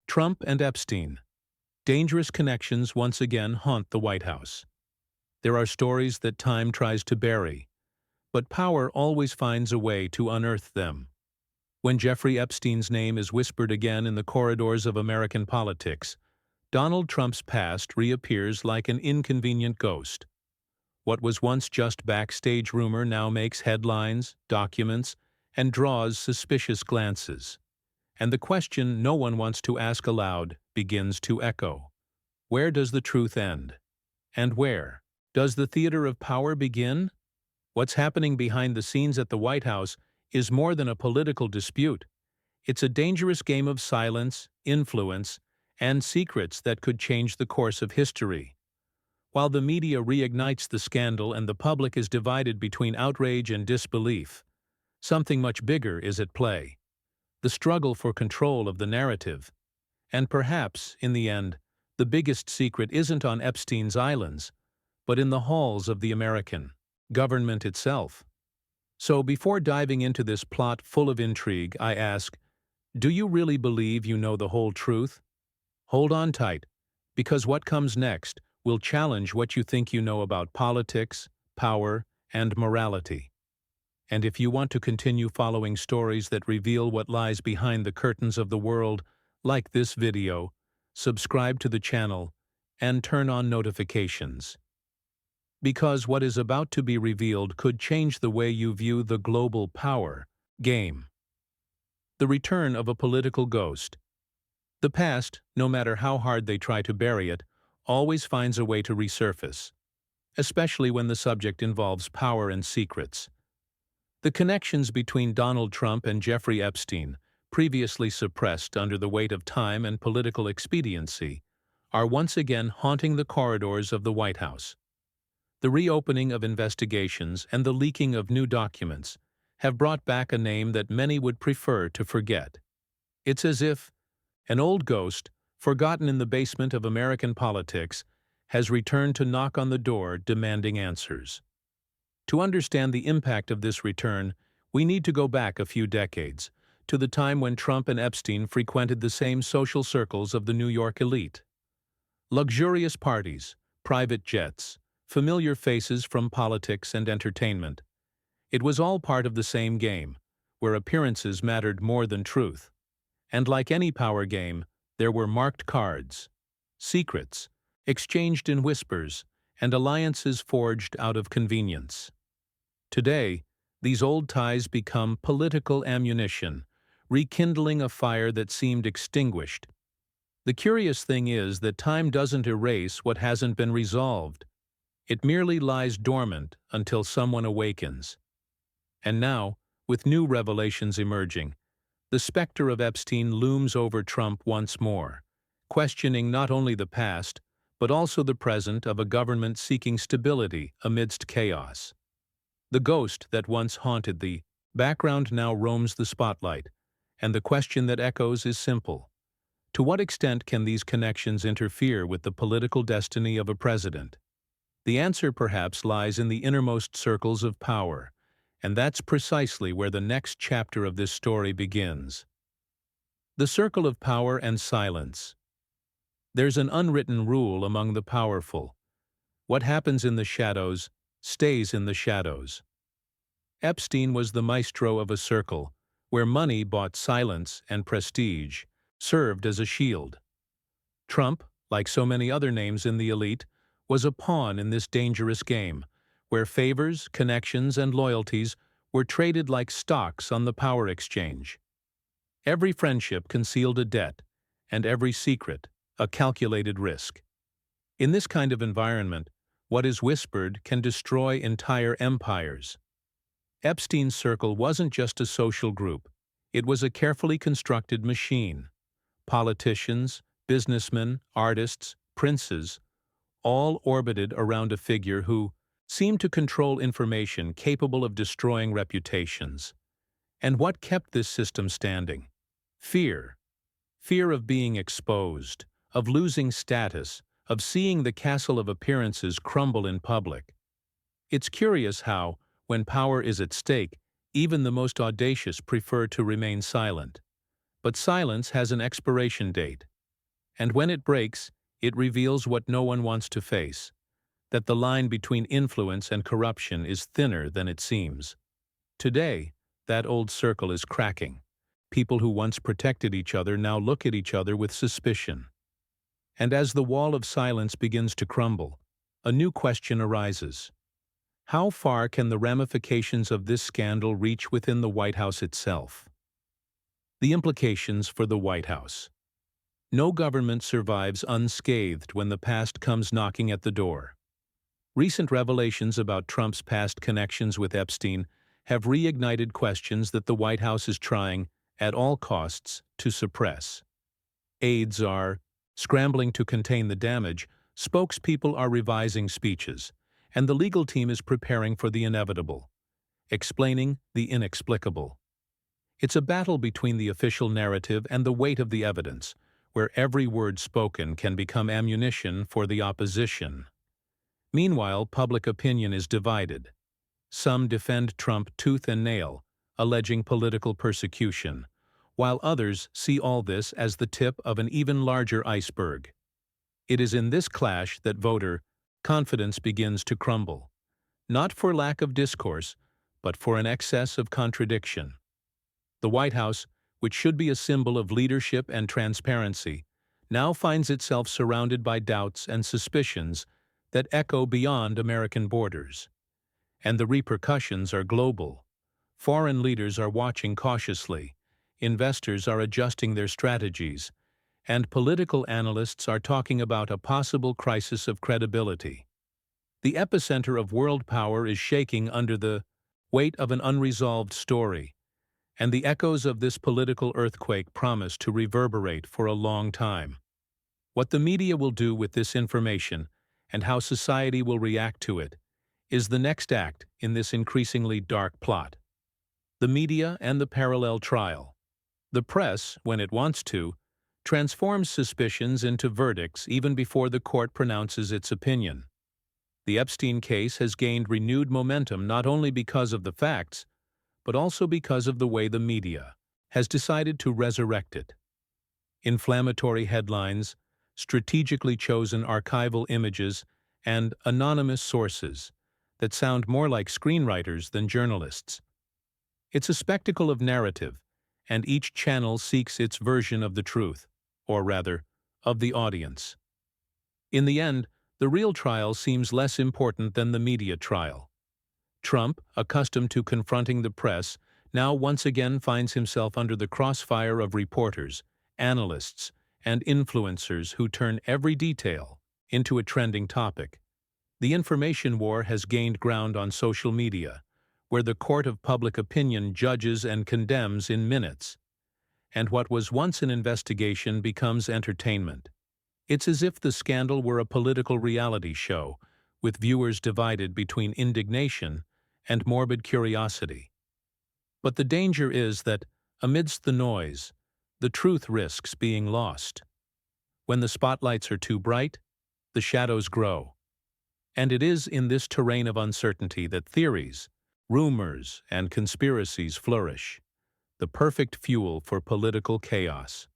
Trump and Epstein. Dangerous connections once again haunt the White House. There are stories that time tries to bury, but power always finds a way to unearth them. When Jeffrey Epstein's name is whispered again in the corridors of American politics, Donald Trump's past reappears like an inconvenient ghost. What was once just backstage rumor now makes headlines, documents, and draws suspicious glances. And the question no one wants to ask aloud begins to echo. Where does the truth end? And where does the theater of power begin? What's happening behind the scenes at the White House is more than a political dispute. It's a dangerous game of silence, influence, and secrets that could change the course of history. While the media reignites the scandal and the public is divided between outrage and disbelief, something much bigger is at play. The struggle for control of the narrative. And perhaps, in the end, the biggest secret isn't on Epstein's islands, but in the halls of the American government itself. So before diving into this plot full of intrigue, I ask, do you really believe you know the whole truth? Hold on tight, because what comes next will challenge what you think you know about politics, power, and morality. And if you want to continue following stories that reveal what lies behind the curtains of the world, like this video, subscribe to the channel, and turn on notifications. Because what is about to be revealed could change the way you view the global power game. The return of a political ghost. The past, no matter how hard they try to bury it, always finds a way to resurface, especially when the subject involves power and secrets. The connections between Donald Trump and Jeffrey Epstein, previously suppressed under the weight of time and political expediency, are once again haunting the corridors of the White House. The reopening of investigations and the leaking of new documents have brought back a name that many would prefer to forget. It's as if an old ghost, forgotten in the basement of American politics, has returned to knock on the door demanding answers. To understand the impact of this return, we need to go back a few decades, to the time when Trump and Epstein frequented the same social circles of the New York elite. Luxurious parties, private jets, familiar faces from politics and entertainment. It was all part of the same game, where appearances mattered more than truth. And like any power game, there were marked cards, secrets, exchanged in whispers, and alliances forged out of convenience. Today, these old ties become political ammunition, rekindling a fire that seemed extinguished. The curious thing is that time doesn't erase what hasn't been resolved. It merely lies dormant until someone awakens. And now, with new revelations emerging, the specter of Epstein looms over Trump once more, questioning not only the past, but also the present of a government seeking stability amidst chaos. The ghost that once haunted the background now roams the spotlight, and the question that echoes is simple. To what extent can these connections interfere with the political destiny of a president? The answer perhaps lies in the innermost circles of power, and that's precisely where the next chapter of this story begins. The circle of power and silence. There's an unwritten rule among the powerful. What happens in the shadows stays in the shadows. Epstein was the maestro of a circle where money bought silence and prestige, served as a shield. Trump, like so many other names in the elite, was a pawn in this dangerous game, where favors, connections, and loyalties were traded like stocks on the power exchange. Every friendship concealed a debt, and every secret a calculated risk. In this kind of environment, what is whispered can destroy entire empires. Epstein's circle wasn't just a social group, it was a carefully constructed machine. Politicians, businessmen, artists, princes, all orbited around a figure who seemed to control information capable of destroying reputations. And what kept this system standing? Fear. Fear of being exposed, of losing status, of seeing the castle of appearances crumble in public. It's curious how, when power is at stake, even the most audacious prefer to remain silent. But silence has an expiration date. And when it breaks, it reveals what no one wants to face, that the line between influence and corruption is thinner than it seems. Today, that old circle is cracking. People who once protected each other now look at each other with suspicion. And as the wall of silence begins to crumble, a new question arises. How far can the ramifications of this scandal reach within the White House itself? The implications for the White House. No government survives unscathed when the past comes knocking at the door. Recent revelations about Trump's past connections with Epstein have reignited questions that the White House is trying, at all costs, to suppress. Aides are scrambling to contain the damage, spokespeople are revising speeches, and the legal team is preparing for the inevitable, explaining the inexplicable. It's a battle between the official narrative and the weight of the evidence, where every word spoken can become ammunition for the opposition. Meanwhile, public opinion is divided. Some defend Trump tooth and nail, alleging political persecution, while others see all this as the tip of an even larger iceberg. It is in this clash that voter confidence begins to crumble, not for lack of discourse, but for an excess of contradiction. The White House, which should be a symbol of leadership and transparency, now finds itself surrounded by doubts and suspicions that echo beyond American borders. And the repercussions are global. Foreign leaders are watching cautiously, investors are adjusting their strategies, and political analysts are talking about a possible crisis of credibility. The epicenter of world power is shaking under the weight of an unresolved story, and the echoes of this political earthquake promise to reverberate for a long time. What the media will do with this information and how society will react to it is the next act in this increasingly dark plot. The media and the parallel trial. The press, when it wants to, transforms suspicions into verdicts even before the court pronounces its opinion. The Epstein case has gained renewed momentum not only because of the facts, but also because of the way the media has decided to resurrect it. Inflammatory headlines, strategically chosen archival images, and anonymous sources that sound more like screenwriters than journalists. It's a spectacle of narrative, and each channel seeks its version of the truth, or rather, of the audience. In the end, the real trial seems less important than the media trial. Trump, accustomed to confronting the press, now once again finds himself under the crossfire of reporters, analysts, and influencers who turn every detail into a trending topic. The information war has gained ground on social media, where the court of public opinion judges and condemns in minutes. And what was once an investigation becomes entertainment. It's as if the scandal were a political reality show, with viewers divided between indignation and morbid curiosity. But the danger is that, amidst the noise, the truth risks being lost. When the spotlights are too bright, the shadows grow. And it is in this terrain of uncertainty that theories, rumors, and conspiracies flourish, the perfect fuel for political chaos.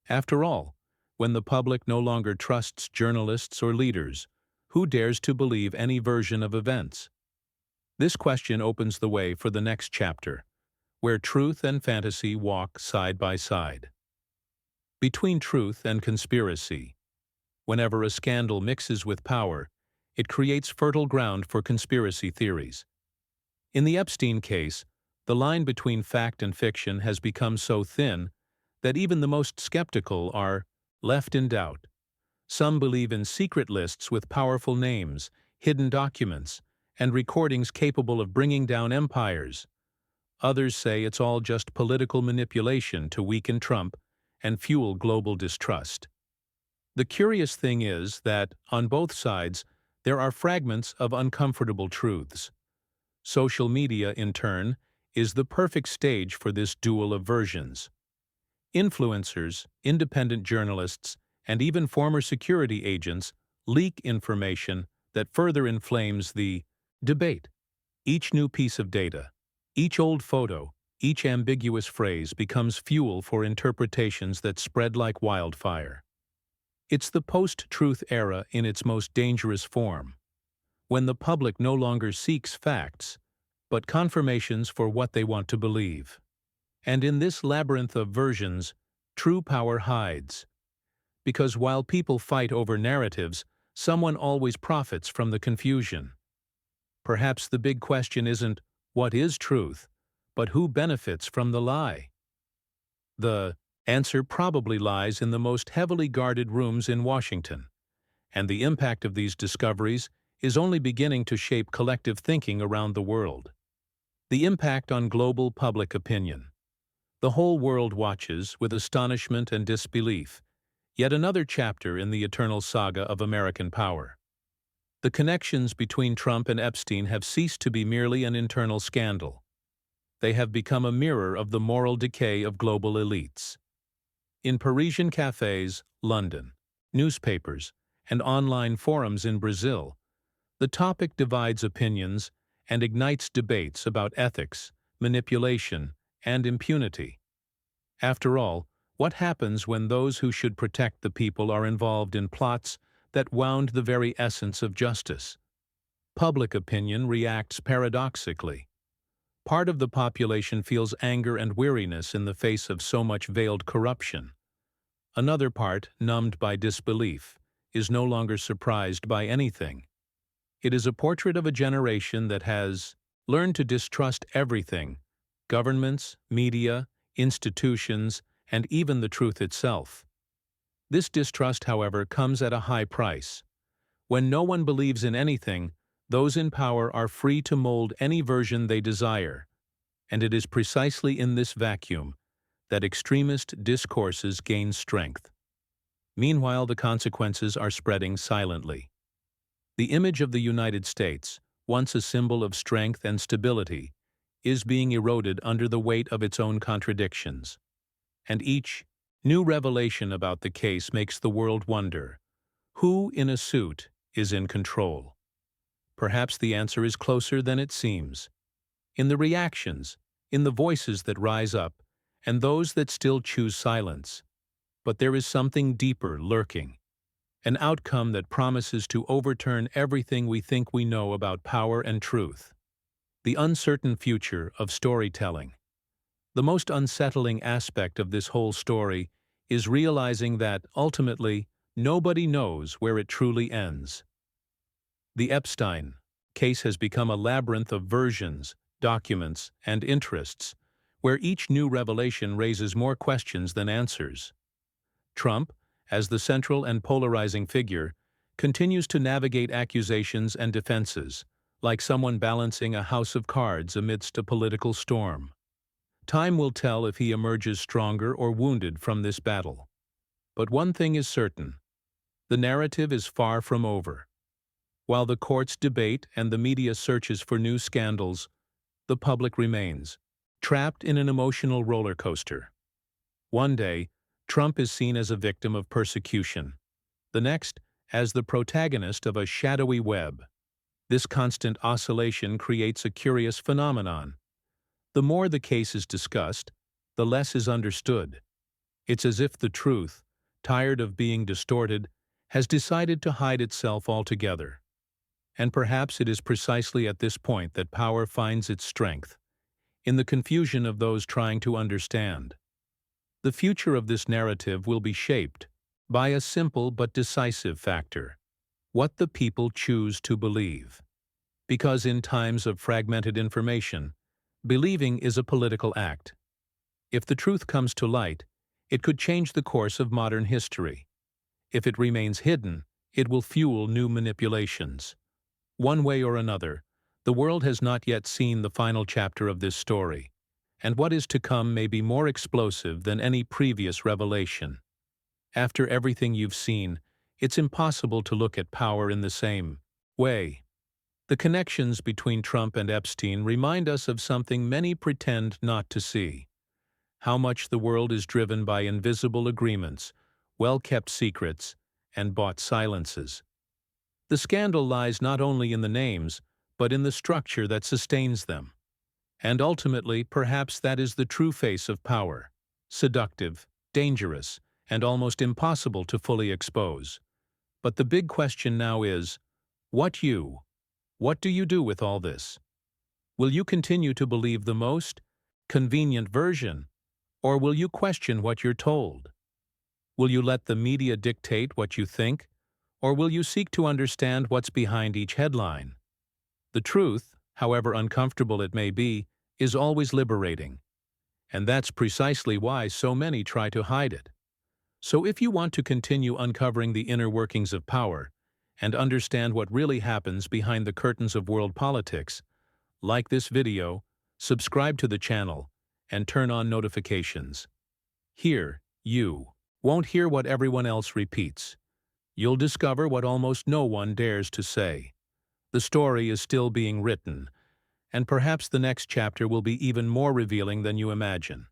After all, when the public no longer trusts journalists or leaders, who dares to believe any version of events? This question opens the way for the next chapter, where truth and fantasy walk side by side. Between truth and conspiracy, whenever a scandal mixes with power, it creates fertile ground for conspiracy theories. In the Epstein case, the line between fact and fiction has become so thin that even the most skeptical are left in doubt. Some believe in secret lists with powerful names, hidden documents, and recordings capable of bringing down empires. Others say it's all just political manipulation to weaken Trump and fuel global distrust. The curious thing is that, on both sides, there are fragments of uncomfortable truths. Social media, in turn, is the perfect stage for this duel of versions. Influencers, independent journalists, and even former security agents leak information that further inflames the debate. Each new piece of data, each old photo, each ambiguous phrase becomes fuel for interpretations that spread like wildfire. It's the post-truth era in its most dangerous form, when the public no longer seeks facts, but confirmations for what they want to believe. And in this labyrinth of versions, true power hides. Because while people fight over narratives, someone always profits from the confusion. Perhaps the big question isn't, what is truth, but who benefits from the lie? The answer probably lies in the most heavily guarded rooms in Washington, and the impact of these discoveries is only beginning to shape collective thinking around the world. The impact on global public opinion. The whole world watches with astonishment and disbelief, yet another chapter in the eternal saga of American power. The connections between Trump and Epstein have ceased to be merely an internal scandal. They have become a mirror of the moral decay of global elites. In Parisian cafes, London, newspapers, and online forums in Brazil, the topic divides opinions and ignites debates about ethics, manipulation, and impunity. After all, what happens when those who should protect the people are involved in plots that wound the very essence of justice? Public opinion reacts paradoxically. Part of the population feels anger and weariness in the face of so much veiled corruption. Another part, numbed by disbelief, is no longer surprised by anything. It is a portrait of a generation that has learned to distrust everything: governments, media, institutions, and even the truth itself. This distrust, however, comes at a high price. When no one believes in anything, those in power are free to mold any version they desire, and it is precisely in this vacuum that extremist discourses gain strength. Meanwhile, the consequences are spreading silently. The image of the United States, once a symbol of strength and stability, is being eroded under the weight of its own contradictions. And each new revelation about the case makes the world wonder, who in a suit is in control? Perhaps the answer is closer than it seems. In the reactions, in the voices that rise up, and those that still choose silence. But there is something deeper lurking, an outcome that promises to overturn everything we think we know about power and truth. The uncertain future of storytelling. The most unsettling aspect of this whole story is realizing that, ultimately, nobody knows where it truly ends. The Epstein case has become a labyrinth of versions, documents, and interests, where each new revelation raises more questions than answers. Trump, as the central and polarizing figure, continues to navigate accusations and defenses, like someone balancing a house of cards amidst a political storm. Time will tell if he emerges stronger or wounded from this battle. But one thing is certain: the narrative is far from over. While the courts debate and the media searches for new scandals, the public remains, trapped in an emotional roller coaster. One day, Trump is seen as a victim of persecution. The next, as the protagonist of a shadowy web. This constant oscillation creates a curious phenomenon. The more the case is discussed, the less is understood. It's as if the truth, tired of being distorted, has decided to hide itself altogether. And perhaps it is precisely at this point that power finds its strength, in the confusion of those trying to understand. The future of this narrative will be shaped by a simple but decisive factor: what the people choose to believe. Because in times of fragmented information, believing is a political act. If the truth comes to light, it could change the course of modern history. If it remains hidden, it will fuel new manipulations. One way or another, the world has not yet seen the final chapter of this story, and what is to come may be more explosive than any previous revelation. After everything you've seen, it's impossible to look at power in the same way. The connections between Trump and Epstein remind us of something many pretend not to see: how much the world is driven by invisible agreements, well-kept secrets, and bought silences. The scandal lies not only in the names, but in the structure that sustains them. And ultimately, perhaps that is the true face of power: seductive, dangerous, and almost impossible to fully expose. But the big question now is, what do you do with all this? Will you continue to believe the most convenient version, or will you question what you're told? Will you let the media dictate what you think, or will you seek to understand what's behind each headline? The truth, however uncomfortable it may be, is always liberating. And that's precisely why so many try to hide it. So if you want to continue uncovering the inner workings of power and understand what really happens behind the curtains of world politics, like this video, subscribe to the channel, and turn on notifications. Here, you won't hear what everyone else repeats. You'll discover what almost no one dares to say. The story is still being written, and perhaps the next chapter will be even more revealing than you imagine.